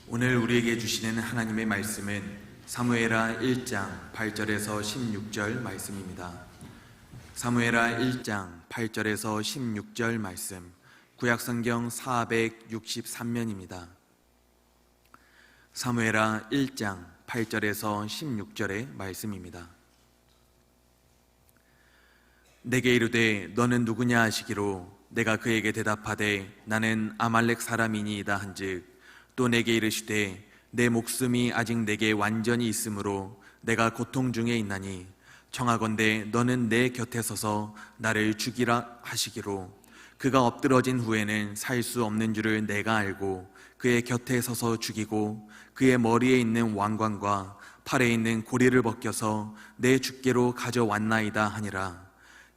오늘 우리에게 주시는 하나님의 말씀은 사무엘하 1장 8절에서 16절 말씀입니다. 사무엘하 1장 8절에서 16절 말씀, 구약성경 463면입니다. 사무엘하 1장 8절에서 16절의 말씀입니다. 내게 이르되 너는 누구냐 하시기로 내가 그에게 대답하되 나는 아말렉 사람이니이다 한즉 또 내게 이르시되 내 목숨이 아직 내게 완전히 있으므로 내가 고통 중에 있나니 청하건대 너는 내 곁에 서서 나를 죽이라 하시기로 그가 엎드러진 후에는 살 수 없는 줄을 내가 알고 그의 곁에 서서 죽이고 그의 머리에 있는 왕관과 팔에 있는 고리를 벗겨서 내 주께로 가져왔나이다 하니라.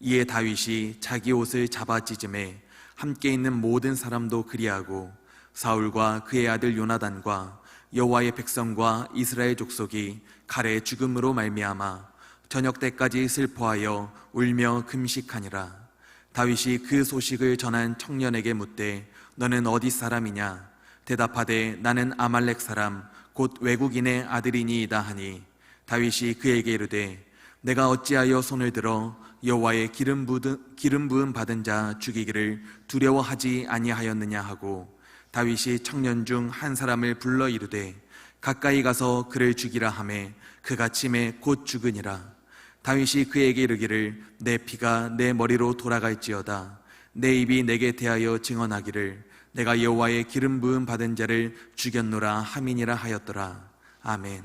이에 다윗이 자기 옷을 잡아 찢음에 함께 있는 모든 사람도 그리하고 사울과 그의 아들 요나단과 여호와의 백성과 이스라엘 족속이 칼의 죽음으로 말미암아 저녁 때까지 슬퍼하여 울며 금식하니라. 다윗이 그 소식을 전한 청년에게 묻되 너는 어디 사람이냐? 대답하되 나는 아말렉 사람 곧 외국인의 아들이니이다 하니 다윗이 그에게 이르되 내가 어찌하여 손을 들어 여호와의 기름 부음 받은 자 죽이기를 두려워하지 아니하였느냐 하고 다윗이 청년 중 한 사람을 불러 이르되 가까이 가서 그를 죽이라 하매 그가 침에 곧 죽으니라. 다윗이 그에게 이르기를 내 피가 내 머리로 돌아갈지어다. 내 입이 내게 대하여 증언하기를 내가 여호와의 기름 부음 받은 자를 죽였노라 함이니라 하였더라. 아멘.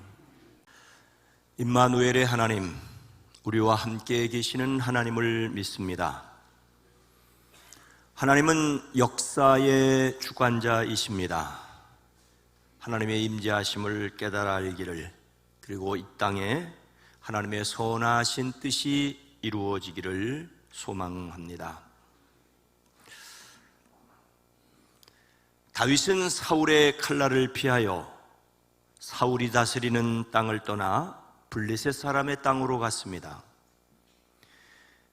임마누엘의 하나님, 우리와 함께 계시는 하나님을 믿습니다. 하나님은 역사의 주관자이십니다. 하나님의 임재하심을 깨달아 알기를, 그리고 이 땅에 하나님의 선하신 뜻이 이루어지기를 소망합니다. 다윗은 사울의 칼날을 피하여 사울이 다스리는 땅을 떠나 블레셋 사람의 땅으로 갔습니다.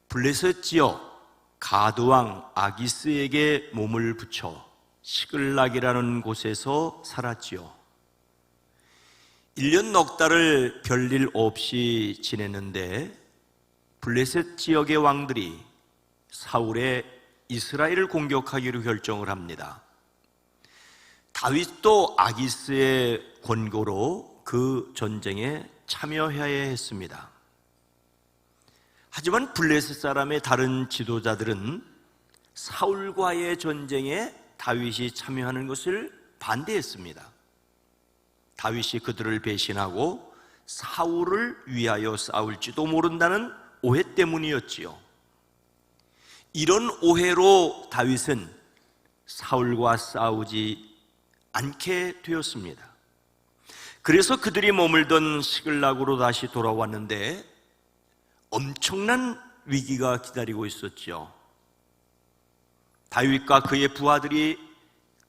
블레셋 지역 가드왕 아기스에게 몸을 붙여 시글락이라는 곳에서 살았지요. 1년 넉 달을 별일 없이 지냈는데 블레셋 지역의 왕들이 사울의 이스라엘을 공격하기로 결정을 합니다. 다윗도 아기스의 권고로 그 전쟁에 참여해야 했습니다. 하지만 블레셋 사람의 다른 지도자들은 사울과의 전쟁에 다윗이 참여하는 것을 반대했습니다. 다윗이 그들을 배신하고 사울을 위하여 싸울지도 모른다는 오해 때문이었지요. 이런 오해로 다윗은 사울과 싸우지 않게 되었습니다. 그래서 그들이 머물던 시글락으로 다시 돌아왔는데 엄청난 위기가 기다리고 있었죠. 다윗과 그의 부하들이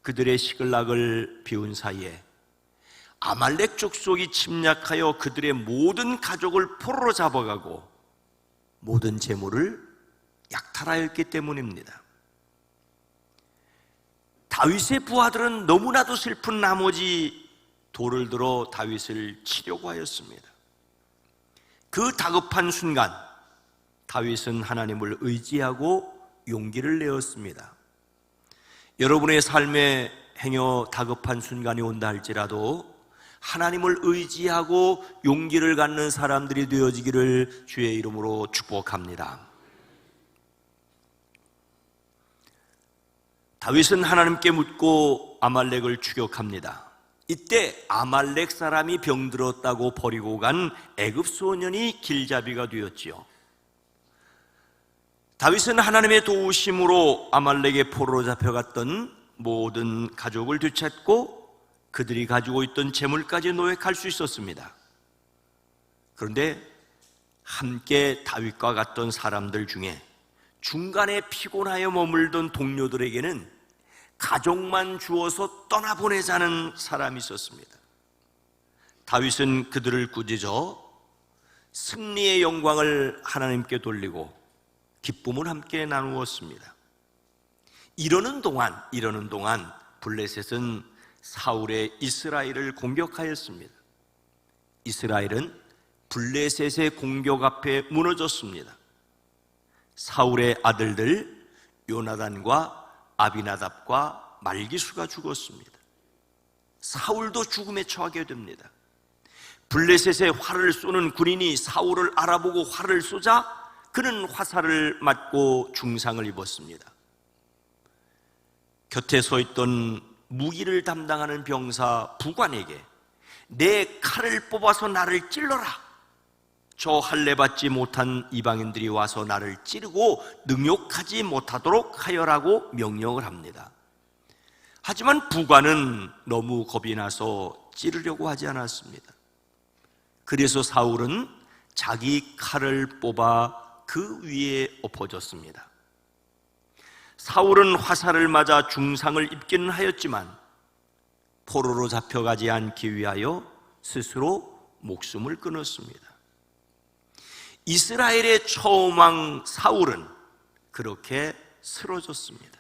그들의 시글락을 비운 사이에 아말렉 족속이 침략하여 그들의 모든 가족을 포로로 잡아가고 모든 재물을 약탈하였기 때문입니다. 다윗의 부하들은 너무나도 슬픈 나머지 돌을 들어 다윗을 치려고 하였습니다. 그 다급한 순간 다윗은 하나님을 의지하고 용기를 내었습니다. 여러분의 삶에 행여 다급한 순간이 온다 할지라도 하나님을 의지하고 용기를 갖는 사람들이 되어지기를 주의 이름으로 축복합니다. 다윗은 하나님께 묻고 아말렉을 추격합니다. 이때 아말렉 사람이 병들었다고 버리고 간 애굽 소년이 길잡이가 되었지요. 다윗은 하나님의 도우심으로 아말렉의 포로로 잡혀갔던 모든 가족을 되찾고 그들이 가지고 있던 재물까지 노획할 수 있었습니다. 그런데 함께 다윗과 갔던 사람들 중에 중간에 피곤하여 머물던 동료들에게는 가족만 주어서 떠나보내자는 사람이 있었습니다. 다윗은 그들을 꾸짖어 승리의 영광을 하나님께 돌리고 기쁨을 함께 나누었습니다. 이러는 동안 블레셋은 사울의 이스라엘을 공격하였습니다. 이스라엘은 블레셋의 공격 앞에 무너졌습니다. 사울의 아들들 요나단과 아비나답과 말기수가 죽었습니다. 사울도 죽음에 처하게 됩니다. 블레셋에 활을 쏘는 군인이 사울을 알아보고 활을 쏘자 그는 화살을 맞고 중상을 입었습니다. 곁에 서 있던 무기를 담당하는 병사 부관에게 내 칼을 뽑아서 나를 찔러라. 저 할례 받지 못한 이방인들이 와서 나를 찌르고 능욕하지 못하도록 하여라고 명령을 합니다. 하지만 부관은 너무 겁이 나서 찌르려고 하지 않았습니다. 그래서 사울은 자기 칼을 뽑아 그 위에 엎어졌습니다. 사울은 화살을 맞아 중상을 입기는 하였지만 포로로 잡혀가지 않기 위하여 스스로 목숨을 끊었습니다. 이스라엘의 처음 왕 사울은 그렇게 쓰러졌습니다.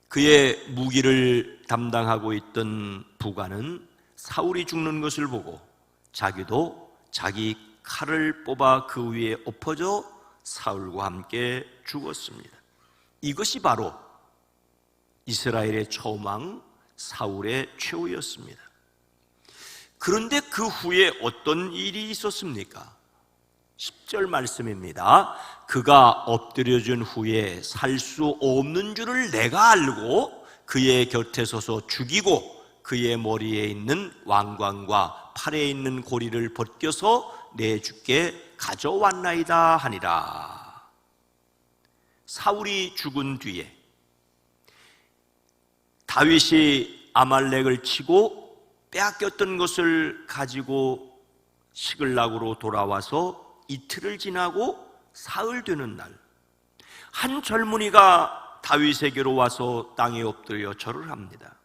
그의 무기를 담당하고 있던 부관은 사울이 죽는 것을 보고 자기도 자기 칼을 뽑아 그 위에 엎어져 사울과 함께 죽었습니다. 이것이 바로 이스라엘의 처음 왕 사울의 최후였습니다. 그런데 그 후에 어떤 일이 있었습니까? 10절 말씀입니다. 그가 엎드려진 후에 살 수 없는 줄을 내가 알고 그의 곁에 서서 죽이고 그의 머리에 있는 왕관과 팔에 있는 고리를 벗겨서 내 주께 가져왔나이다 하니라. 사울이 죽은 뒤에 다윗이 아말렉을 치고 빼앗겼던 것을 가지고 시글락으로 돌아와서 이틀을 지나고 사흘 되는 날, 한 젊은이가 다윗에게로 와서 땅에 엎드려 절을 합니다.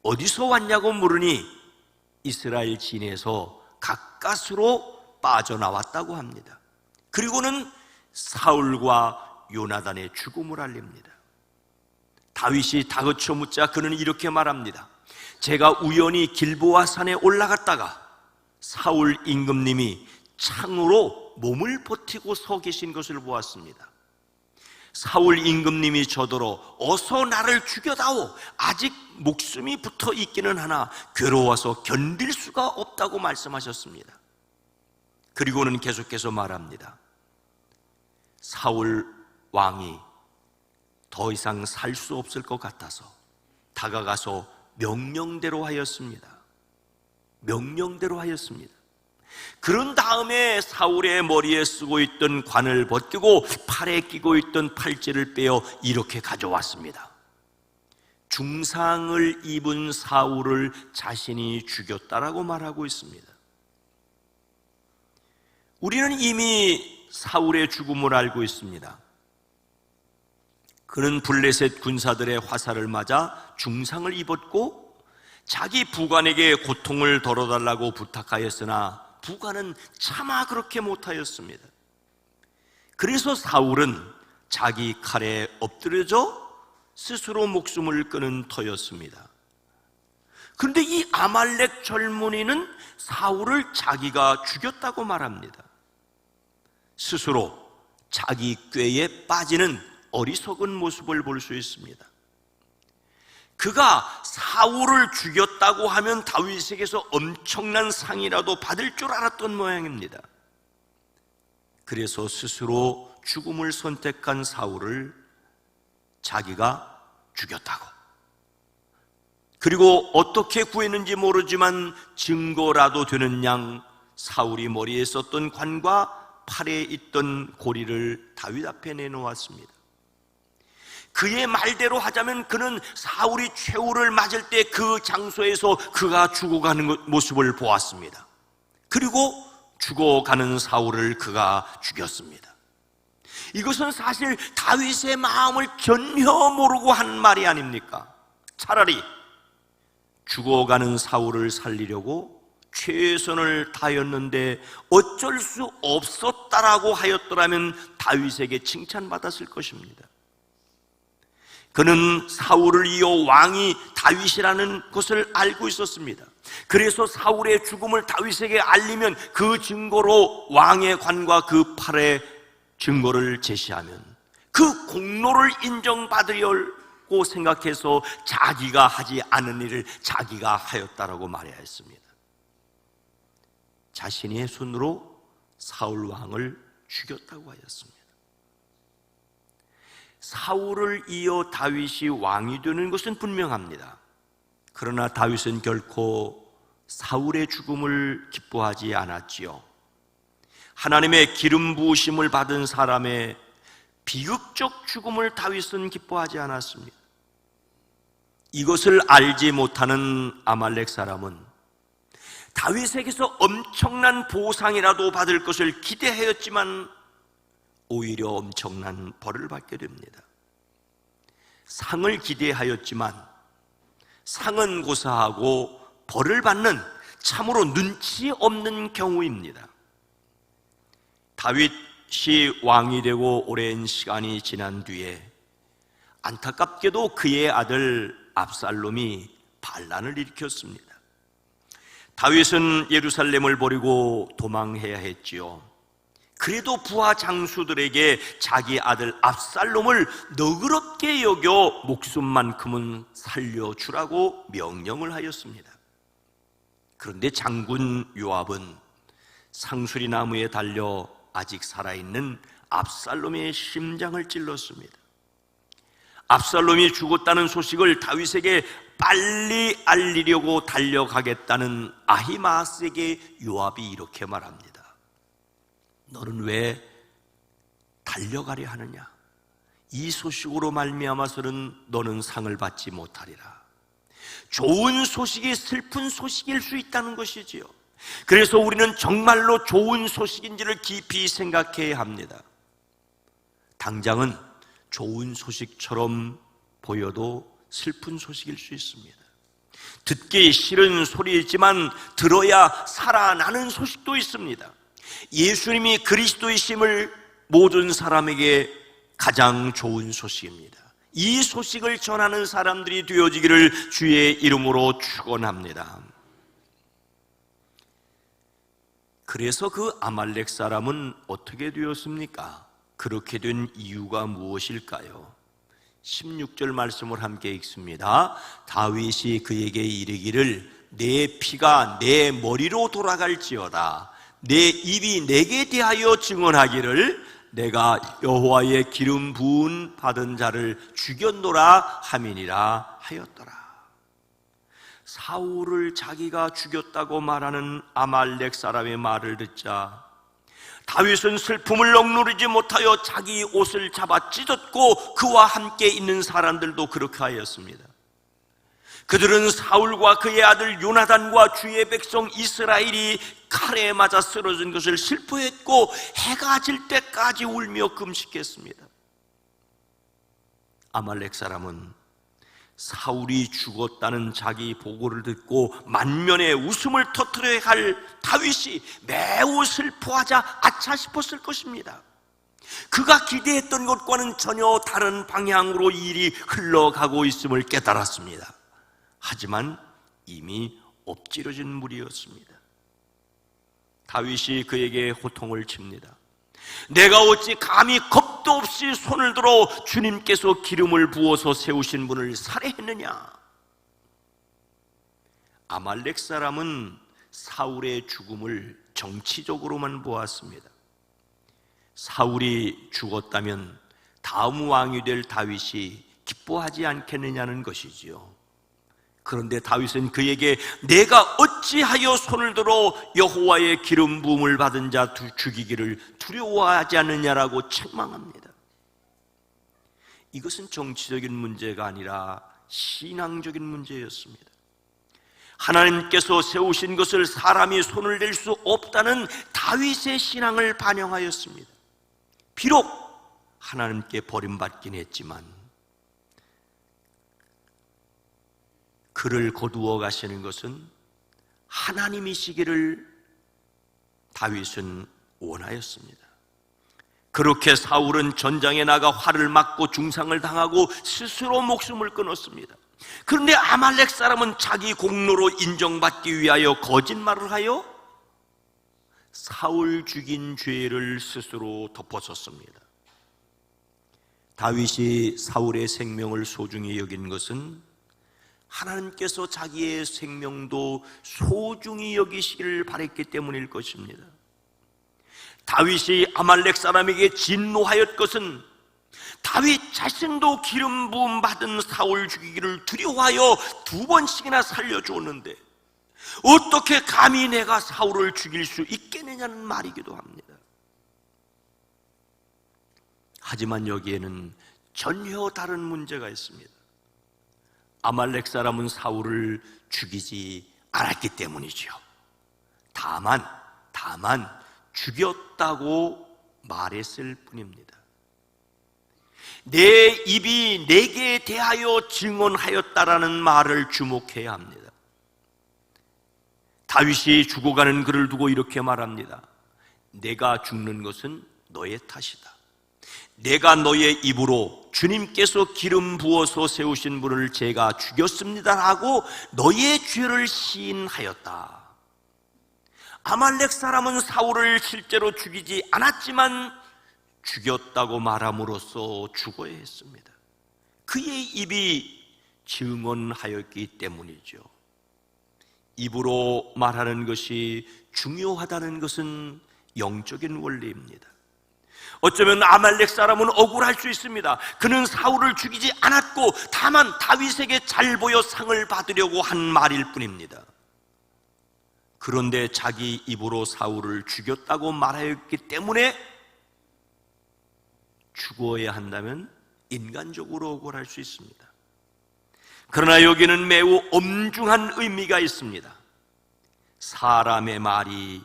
어디서 왔냐고 물으니 이스라엘 진에서 가까스로 빠져나왔다고 합니다. 그리고는 사울과 요나단의 죽음을 알립니다. 다윗이 다그쳐 묻자 그는 이렇게 말합니다. 제가 우연히 길보아 산에 올라갔다가 사울 임금님이 창으로 몸을 버티고 서 계신 것을 보았습니다. 사울 임금님이 저더러 어서 나를 죽여다오. 아직 목숨이 붙어 있기는 하나 괴로워서 견딜 수가 없다고 말씀하셨습니다. 그리고는 계속해서 말합니다. 사울 왕이 더 이상 살 수 없을 것 같아서 다가가서 명령대로 하였습니다. 명령대로 하였습니다. 그런 다음에 사울의 머리에 쓰고 있던 관을 벗기고 팔에 끼고 있던 팔찌를 빼어 이렇게 가져왔습니다. 중상을 입은 사울을 자신이 죽였다라고 말하고 있습니다. 우리는 이미 사울의 죽음을 알고 있습니다. 그는 블레셋 군사들의 화살을 맞아 중상을 입었고 자기 부관에게 고통을 덜어달라고 부탁하였으나 부관은 차마 그렇게 못하였습니다. 그래서 사울은 자기 칼에 엎드려져 스스로 목숨을 끊은 터였습니다. 그런데 이 아말렉 젊은이는 사울을 자기가 죽였다고 말합니다. 스스로 자기 꾀에 빠지는 어리석은 모습을 볼 수 있습니다. 그가 사울을 죽였다고 하면 다윗에게서 엄청난 상이라도 받을 줄 알았던 모양입니다. 그래서 스스로 죽음을 선택한 사울을 자기가 죽였다고, 그리고 어떻게 구했는지 모르지만 증거라도 되는 양 사울이 머리에 썼던 관과 팔에 있던 고리를 다윗 앞에 내놓았습니다. 그의 말대로 하자면 그는 사울이 최후를 맞을 때 그 장소에서 그가 죽어가는 모습을 보았습니다. 그리고 죽어가는 사울을 그가 죽였습니다. 이것은 사실 다윗의 마음을 전혀 모르고 한 말이 아닙니까? 차라리 죽어가는 사울을 살리려고 최선을 다했는데 어쩔 수 없었다라고 하였더라면 다윗에게 칭찬받았을 것입니다. 그는 사울을 이어 왕이 다윗이라는 것을 알고 있었습니다. 그래서 사울의 죽음을 다윗에게 알리면 그 증거로 왕의 관과 그 팔의 증거를 제시하면 그 공로를 인정받으려고 생각해서 자기가 하지 않은 일을 자기가 하였다라고 말해야 했습니다. 자신의 손으로 사울 왕을 죽였다고 하였습니다. 사울을 이어 다윗이 왕이 되는 것은 분명합니다. 그러나 다윗은 결코 사울의 죽음을 기뻐하지 않았지요. 하나님의 기름 부으심을 받은 사람의 비극적 죽음을 다윗은 기뻐하지 않았습니다. 이것을 알지 못하는 아말렉 사람은 다윗에게서 엄청난 보상이라도 받을 것을 기대하였지만 오히려 엄청난 벌을 받게 됩니다. 상을 기대하였지만 상은 고사하고 벌을 받는 참으로 눈치 없는 경우입니다. 다윗이 왕이 되고 오랜 시간이 지난 뒤에 안타깝게도 그의 아들 압살롬이 반란을 일으켰습니다. 다윗은 예루살렘을 버리고 도망해야 했지요. 그래도 부하 장수들에게 자기 아들 압살롬을 너그럽게 여겨 목숨만큼은 살려주라고 명령을 하였습니다. 그런데 장군 요압은 상수리 나무에 달려 아직 살아있는 압살롬의 심장을 찔렀습니다. 압살롬이 죽었다는 소식을 다윗에게 빨리 알리려고 달려가겠다는 아히마아스에게 요압이 이렇게 말합니다. 너는 왜 달려가려 하느냐? 이 소식으로 말미암아서는 너는 상을 받지 못하리라. 좋은 소식이 슬픈 소식일 수 있다는 것이지요. 그래서 우리는 정말로 좋은 소식인지를 깊이 생각해야 합니다. 당장은 좋은 소식처럼 보여도 슬픈 소식일 수 있습니다. 듣기 싫은 소리이지만 들어야 살아나는 소식도 있습니다. 예수님이 그리스도이심을 모든 사람에게 가장 좋은 소식입니다. 이 소식을 전하는 사람들이 되어지기를 주의 이름으로 축원합니다. 그래서 그 아말렉 사람은 어떻게 되었습니까? 그렇게 된 이유가 무엇일까요? 16절 말씀을 함께 읽습니다. 다윗이 그에게 이르기를 내 피가 내 머리로 돌아갈지어다. 내 입이 내게 대하여 증언하기를 내가 여호와의 기름 부은 받은 자를 죽였노라 함이니라 하였더라. 사울을 자기가 죽였다고 말하는 아말렉 사람의 말을 듣자 다윗은 슬픔을 억누르지 못하여 자기 옷을 잡아 찢었고 그와 함께 있는 사람들도 그렇게 하였습니다. 그들은 사울과 그의 아들 요나단과 주의 백성 이스라엘이 칼에 맞아 쓰러진 것을 슬퍼했고 해가 질 때까지 울며 금식했습니다. 아말렉 사람은 사울이 죽었다는 자기 보고를 듣고 만면에 웃음을 터뜨려야 할 다윗이 매우 슬퍼하자 아차 싶었을 것입니다. 그가 기대했던 것과는 전혀 다른 방향으로 일이 흘러가고 있음을 깨달았습니다. 하지만 이미 엎질러진 물이었습니다. 다윗이 그에게 호통을 칩니다. 내가 어찌 감히 겁도 없이 손을 들어 주님께서 기름을 부어서 세우신 분을 살해했느냐? 아말렉 사람은 사울의 죽음을 정치적으로만 보았습니다. 사울이 죽었다면 다음 왕이 될 다윗이 기뻐하지 않겠느냐는 것이지요. 그런데 다윗은 그에게 내가 어찌하여 손을 들어 여호와의 기름 부음을 받은 자 죽이기를 두려워하지 않느냐라고 책망합니다. 이것은 정치적인 문제가 아니라 신앙적인 문제였습니다. 하나님께서 세우신 것을 사람이 손을 댈 수 없다는 다윗의 신앙을 반영하였습니다. 비록 하나님께 버림받긴 했지만 그를 거두어 가시는 것은 하나님이시기를 다윗은 원하였습니다. 그렇게 사울은 전장에 나가 활을 맞고 중상을 당하고 스스로 목숨을 끊었습니다. 그런데 아말렉 사람은 자기 공로로 인정받기 위하여 거짓말을 하여 사울 죽인 죄를 스스로 덮어섰습니다. 다윗이 사울의 생명을 소중히 여긴 것은 하나님께서 자기의 생명도 소중히 여기시기를 바랬기 때문일 것입니다. 다윗이 아말렉 사람에게 진노하였 것은 다윗 자신도 기름 부음 받은 사울 죽이기를 두려워하여 2번씩이나 살려주었는데 어떻게 감히 내가 사울을 죽일 수 있겠느냐는 말이기도 합니다. 하지만 여기에는 전혀 다른 문제가 있습니다. 아말렉 사람은 사울을 죽이지 않았기 때문이죠. 다만 죽였다고 말했을 뿐입니다. 내 입이 내게 대하여 증언하였다라는 말을 주목해야 합니다. 다윗이 죽어가는 그를 두고 이렇게 말합니다. 내가 죽는 것은 너의 탓이다. 내가 너의 입으로 주님께서 기름 부어서 세우신 분을 제가 죽였습니다라고 너의 죄를 시인하였다. 아말렉 사람은 사울을 실제로 죽이지 않았지만 죽였다고 말함으로써 죽어야 했습니다. 그의 입이 증언하였기 때문이죠. 입으로 말하는 것이 중요하다는 것은 영적인 원리입니다. 어쩌면 아말렉 사람은 억울할 수 있습니다. 그는 사울을 죽이지 않았고 다만 다윗에게 잘 보여 상을 받으려고 한 말일 뿐입니다. 그런데 자기 입으로 사울을 죽였다고 말하였기 때문에 죽어야 한다면 인간적으로 억울할 수 있습니다. 그러나 여기는 매우 엄중한 의미가 있습니다. 사람의 말이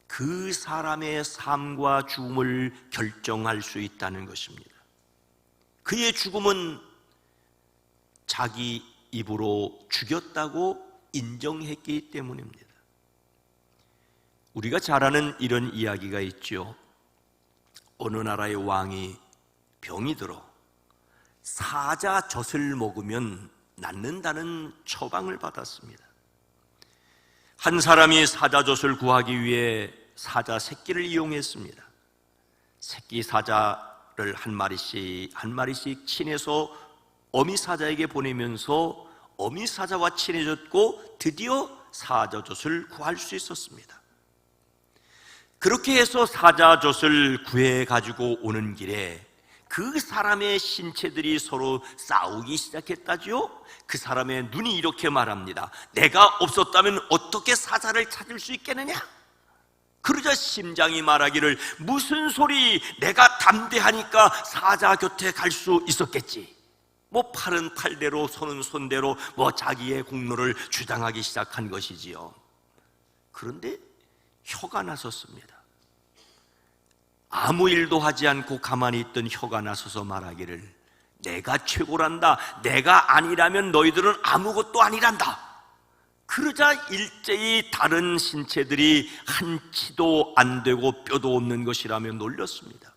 그 사람의 삶과 죽음을 결정할 수 있다는 것입니다. 그의 죽음은 자기 입으로 죽였다고 인정했기 때문입니다. 우리가 잘 아는 이런 이야기가 있죠. 어느 나라의 왕이 병이 들어 사자젖을 먹으면 낫는다는 처방을 받았습니다. 한 사람이 사자젖을 구하기 위해 사자 새끼를 이용했습니다. 새끼 사자를 한 마리씩 친해서 어미 사자에게 보내면서 어미 사자와 친해졌고 드디어 사자젖을 구할 수 있었습니다. 그렇게 해서 사자젖을 구해 가지고 오는 길에 그 사람의 신체들이 서로 싸우기 시작했다지요. 그 사람의 눈이 이렇게 말합니다. 내가 없었다면 어떻게 사자를 찾을 수 있겠느냐? 그러자 심장이 말하기를 무슨 소리, 내가 담대하니까 사자 곁에 갈 수 있었겠지. 팔은 팔대로 손은 손대로 자기의 공로를 주장하기 시작한 것이지요. 그런데 혀가 나섰습니다. 아무 일도 하지 않고 가만히 있던 혀가 나서서 말하기를 내가 최고란다. 내가 아니라면 너희들은 아무것도 아니란다. 그러자 일제히 다른 신체들이 한치도 안 되고 뼈도 없는 것이라며 놀렸습니다.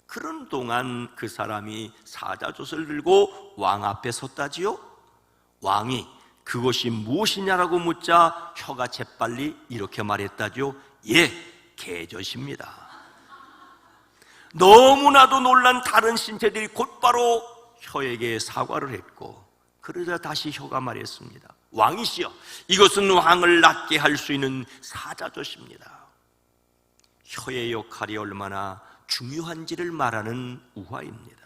그런 동안 그 사람이 사자젖을 들고 왕 앞에 섰다지요. 왕이 그것이 무엇이냐라고 묻자 혀가 재빨리 이렇게 말했다지요. 예, 개젖입니다. 너무나도 놀란 다른 신체들이 곧바로 혀에게 사과를 했고, 그러자 다시 혀가 말했습니다. 왕이시여, 이것은 왕을 낫게 할 수 있는 사자젖입니다. 혀의 역할이 얼마나 중요한지를 말하는 우화입니다.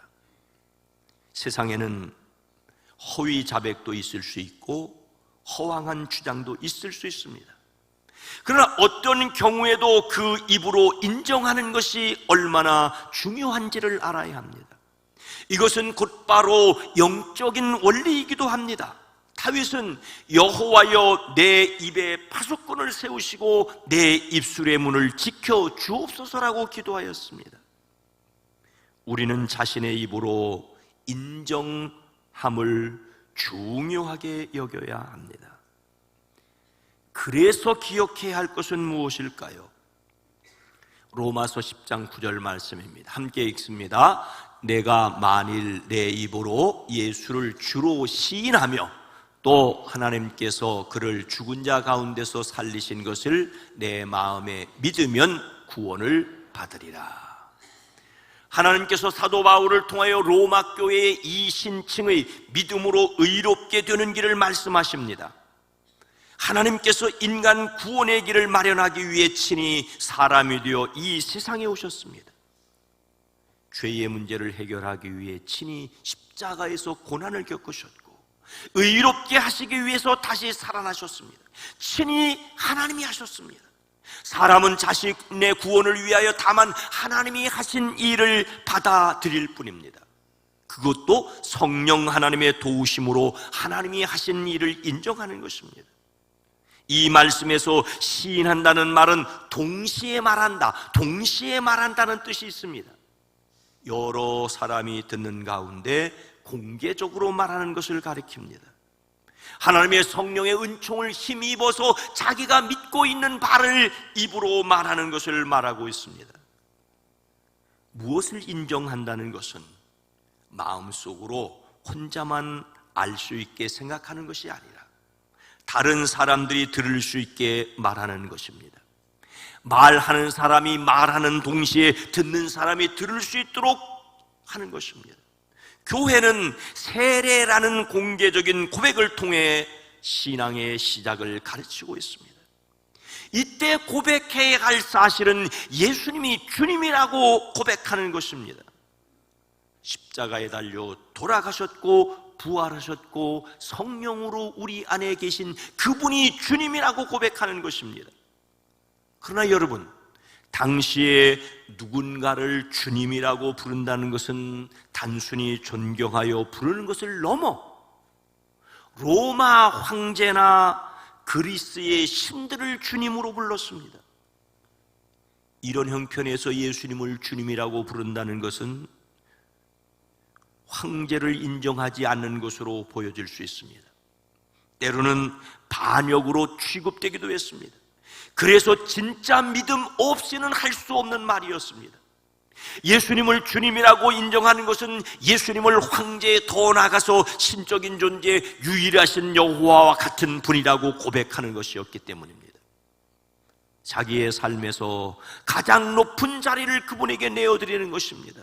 세상에는 허위 자백도 있을 수 있고 허황한 주장도 있을 수 있습니다. 그러나 어떤 경우에도 그 입으로 인정하는 것이 얼마나 중요한지를 알아야 합니다. 이것은 곧바로 영적인 원리이기도 합니다. 다윗은 여호와여 내 입에 파수꾼을 세우시고 내 입술의 문을 지켜 주옵소서라고 기도하였습니다. 우리는 자신의 입으로 인정함을 중요하게 여겨야 합니다. 그래서 기억해야 할 것은 무엇일까요? 로마서 10장 9절 말씀입니다. 함께 읽습니다. 내가 만일 내 입으로 예수를 주로 시인하며 또 하나님께서 그를 죽은 자 가운데서 살리신 것을 내 마음에 믿으면 구원을 받으리라. 하나님께서 사도 바울을 통하여 로마 교회의 이 신층의 믿음으로 의롭게 되는 길을 말씀하십니다. 하나님께서 인간 구원의 길을 마련하기 위해 친히 사람이 되어 이 세상에 오셨습니다. 죄의 문제를 해결하기 위해 친히 십자가에서 고난을 겪으셨고 의롭게 하시기 위해서 다시 살아나셨습니다. 친히 하나님이 하셨습니다. 사람은 자신의 구원을 위하여 다만 하나님이 하신 일을 받아들일 뿐입니다. 그것도 성령 하나님의 도우심으로 하나님이 하신 일을 인정하는 것입니다. 이 말씀에서 시인한다는 말은 동시에 말한다는 뜻이 있습니다. 여러 사람이 듣는 가운데 공개적으로 말하는 것을 가리킵니다. 하나님의 성령의 은총을 힘입어서 자기가 믿고 있는 바를 입으로 말하는 것을 말하고 있습니다. 무엇을 인정한다는 것은 마음속으로 혼자만 알 수 있게 생각하는 것이 아니라 다른 사람들이 들을 수 있게 말하는 것입니다. 말하는 사람이 말하는 동시에 듣는 사람이 들을 수 있도록 하는 것입니다. 교회는 세례라는 공개적인 고백을 통해 신앙의 시작을 가르치고 있습니다. 이때 고백해야 할 사실은 예수님이 주님이라고 고백하는 것입니다. 십자가에 달려 돌아가셨고 부활하셨고 성령으로 우리 안에 계신 그분이 주님이라고 고백하는 것입니다. 그러나 여러분, 당시에 누군가를 주님이라고 부른다는 것은 단순히 존경하여 부르는 것을 넘어 로마 황제나 그리스의 신들을 주님으로 불렀습니다. 이런 형편에서 예수님을 주님이라고 부른다는 것은 황제를 인정하지 않는 것으로 보여질 수 있습니다. 때로는 반역으로 취급되기도 했습니다. 그래서 진짜 믿음 없이는 할 수 없는 말이었습니다. 예수님을 주님이라고 인정하는 것은 예수님을 황제에 더 나아가서 신적인 존재 유일하신 여호와와 같은 분이라고 고백하는 것이었기 때문입니다. 자기의 삶에서 가장 높은 자리를 그분에게 내어드리는 것입니다.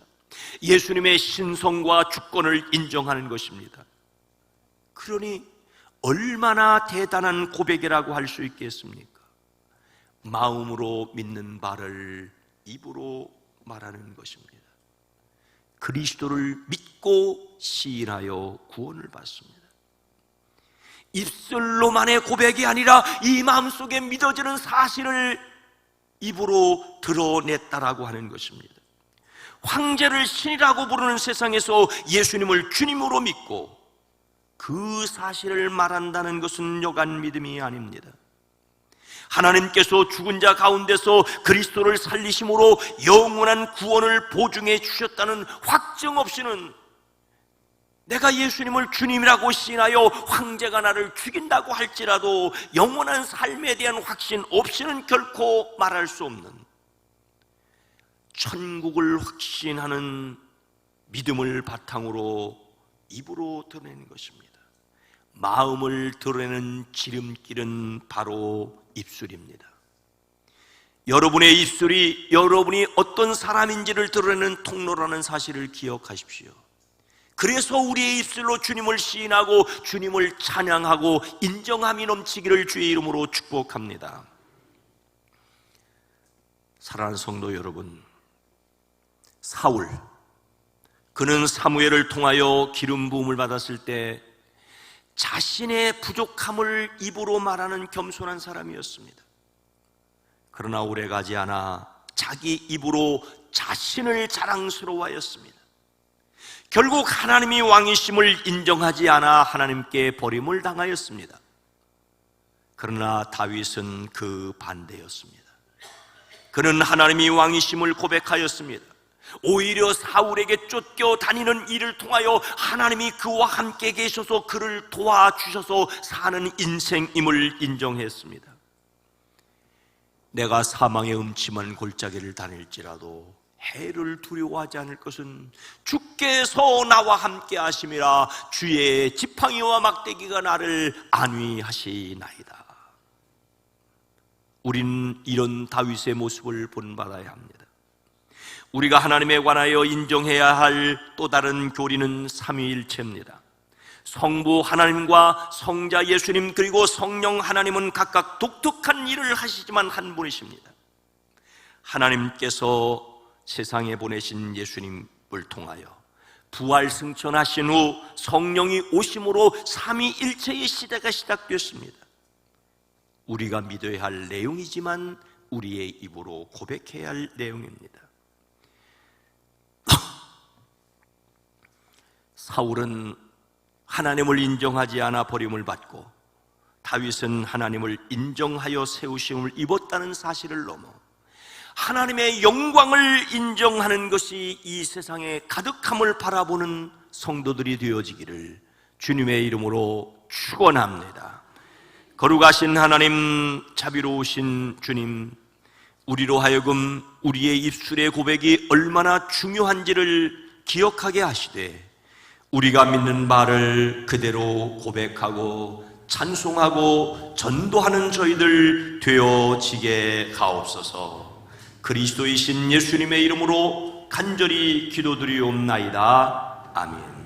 예수님의 신성과 주권을 인정하는 것입니다. 그러니 얼마나 대단한 고백이라고 할 수 있겠습니까? 마음으로 믿는 바를 입으로 말하는 것입니다. 그리스도를 믿고 시인하여 구원을 받습니다. 입술로만의 고백이 아니라 이 마음속에 믿어지는 사실을 입으로 드러냈다라고 하는 것입니다. 황제를 신이라고 부르는 세상에서 예수님을 주님으로 믿고 그 사실을 말한다는 것은 여간 믿음이 아닙니다. 하나님께서 죽은 자 가운데서 그리스도를 살리심으로 영원한 구원을 보증해 주셨다는 확증 없이는 내가 예수님을 주님이라고 시인하여 황제가 나를 죽인다고 할지라도 영원한 삶에 대한 확신 없이는 결코 말할 수 없는 천국을 확신하는 믿음을 바탕으로 입으로 드러내는 것입니다. 마음을 드러내는 지름길은 바로 입술입니다. 여러분의 입술이 여러분이 어떤 사람인지를 드러내는 통로라는 사실을 기억하십시오. 그래서 우리의 입술로 주님을 시인하고 주님을 찬양하고 인정함이 넘치기를 주의 이름으로 축복합니다. 사랑하는 성도 여러분, 사울, 그는 사무엘을 통하여 기름 부음을 받았을 때 자신의 부족함을 입으로 말하는 겸손한 사람이었습니다. 그러나 오래가지 않아 자기 입으로 자신을 자랑스러워하였습니다. 결국 하나님이 왕이심을 인정하지 않아 하나님께 버림을 당하였습니다. 그러나 다윗은 그 반대였습니다. 그는 하나님이 왕이심을 고백하였습니다. 오히려 사울에게 쫓겨다니는 일을 통하여 하나님이 그와 함께 계셔서 그를 도와주셔서 사는 인생임을 인정했습니다. 내가 사망의 음침한 골짜기를 다닐지라도 해를 두려워하지 않을 것은 주께서 나와 함께 하심이라. 주의 지팡이와 막대기가 나를 안위하시나이다. 우리는 이런 다윗의 모습을 본받아야 합니다. 우리가 하나님에 관하여 인정해야 할 또 다른 교리는 삼위일체입니다. 성부 하나님과 성자 예수님 그리고 성령 하나님은 각각 독특한 일을 하시지만 한 분이십니다. 하나님께서 세상에 보내신 예수님을 통하여 부활 승천하신 후 성령이 오심으로 삼위일체의 시대가 시작됐습니다. 우리가 믿어야 할 내용이지만 우리의 입으로 고백해야 할 내용입니다. 사울은 하나님을 인정하지 않아 버림을 받고 다윗은 하나님을 인정하여 세우심을 입었다는 사실을 넘어 하나님의 영광을 인정하는 것이 이 세상의 가득함을 바라보는 성도들이 되어지기를 주님의 이름으로 축원합니다. 거룩하신 하나님, 자비로우신 주님, 우리로 하여금 우리의 입술의 고백이 얼마나 중요한지를 기억하게 하시되 우리가 믿는 말을 그대로 고백하고 찬송하고 전도하는 저희들 되어지게 하옵소서. 그리스도이신 예수님의 이름으로 간절히 기도드리옵나이다. 아멘.